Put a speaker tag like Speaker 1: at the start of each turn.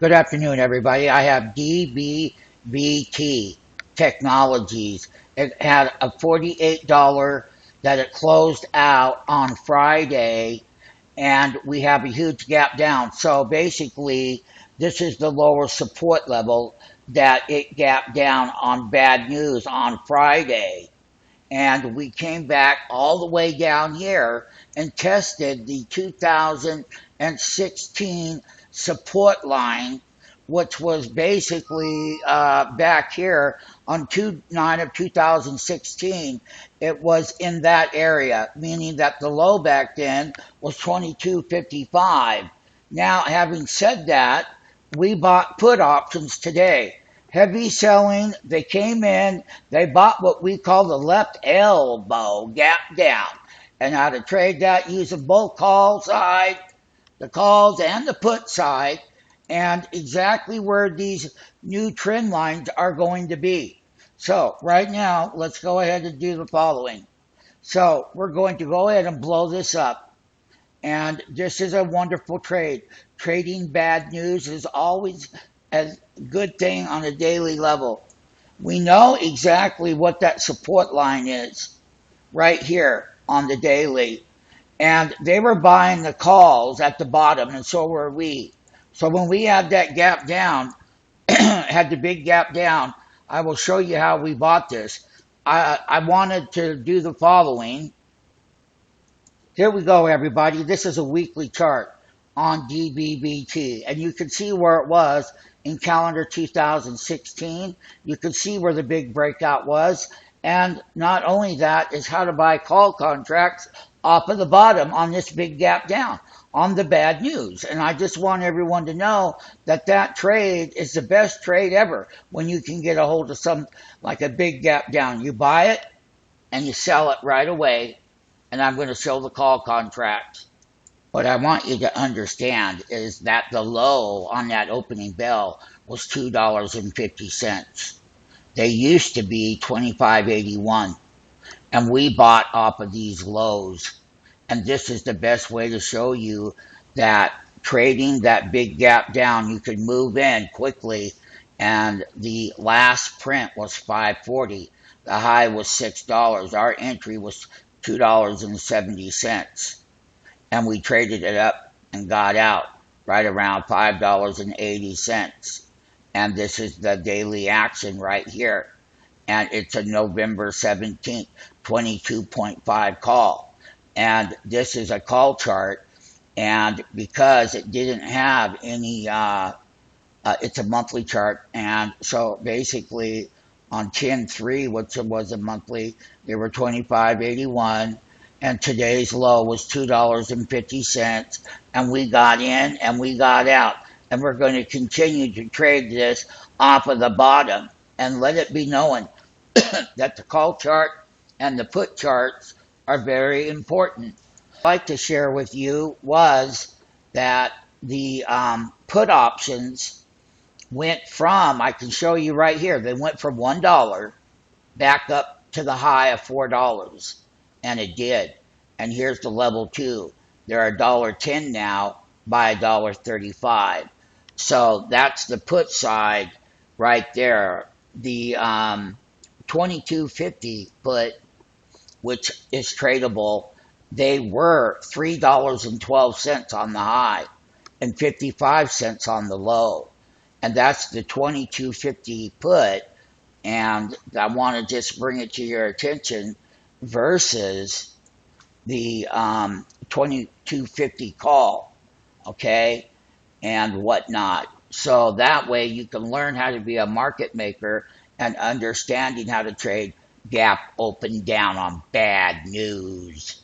Speaker 1: Good afternoon, everybody. I have DBVT Technologies. It had a $48 that it closed out on Friday, and we have a huge gap down. So basically, this is the lower support level that it gapped down on bad news on Friday. And we came back all the way down here and tested the 2016 support line, which was basically back here on 2/9 of 2016. It was in that area, meaning that the low back then was 22.55. Now, having said that, we bought put options today. Heavy selling, they came in, they bought what we call the left elbow gap down. And how to trade that using both call side, the calls and the put side, and exactly where these new trend lines are going to be. So right now, let's go ahead and do the following. So we're going to go ahead and blow this up. And this is a wonderful trade. Trading bad news is always a good thing on a daily level. We know exactly what that support line is right here on the daily. And they were buying the calls at the bottom, and so were we. So when we had that gap down, had the big gap down, I will show you how we bought this. I wanted to do the following. Here we go, everybody. This is a weekly chart on DBVT, and you can see where it was in calendar 2016. You can see where the big breakout was, and not only that is how to buy call contracts off of the bottom on this big gap down on the bad news. And I just want everyone to know that that trade is the best trade ever when you can get a hold of some like a big gap down. You buy it and you sell it right away, and I'm going to show the call contracts. What I want you to understand is that the low on that opening bell was $2.50. They used to be $25.81, and we bought off of these lows. And this is the best way to show you that trading that big gap down, you can move in quickly. And the last print was $5.40. The high was $6. Our entry was $2.70. And we traded it up and got out right around $5.80. And this is the daily action right here. And it's a November 17th, 22.5 call. And this is a call chart. And because it didn't have any, it's a monthly chart. And so basically on 10/3, which was a monthly, they were $25.81. And today's low was $2.50, and we got in and we got out. And we're going to continue to trade this off of the bottom, and let it be known that the call chart and the put charts are very important. What I'd like to share with you was that the put options went from, I can show you right here, they went from $1 back up to the high of $4. And it did. And here's the level 2. They're $1.10 now by $1.35. So that's the put side right there. The 22.50 put, which is tradable, they were $3.12 on the high and 55 cents on the low. And that's the 22.50 put. And I want to just bring it to your attention versus the 22.50 call, okay, and whatnot. So that way you can learn how to be a market maker and understanding how to trade gap open down on bad news.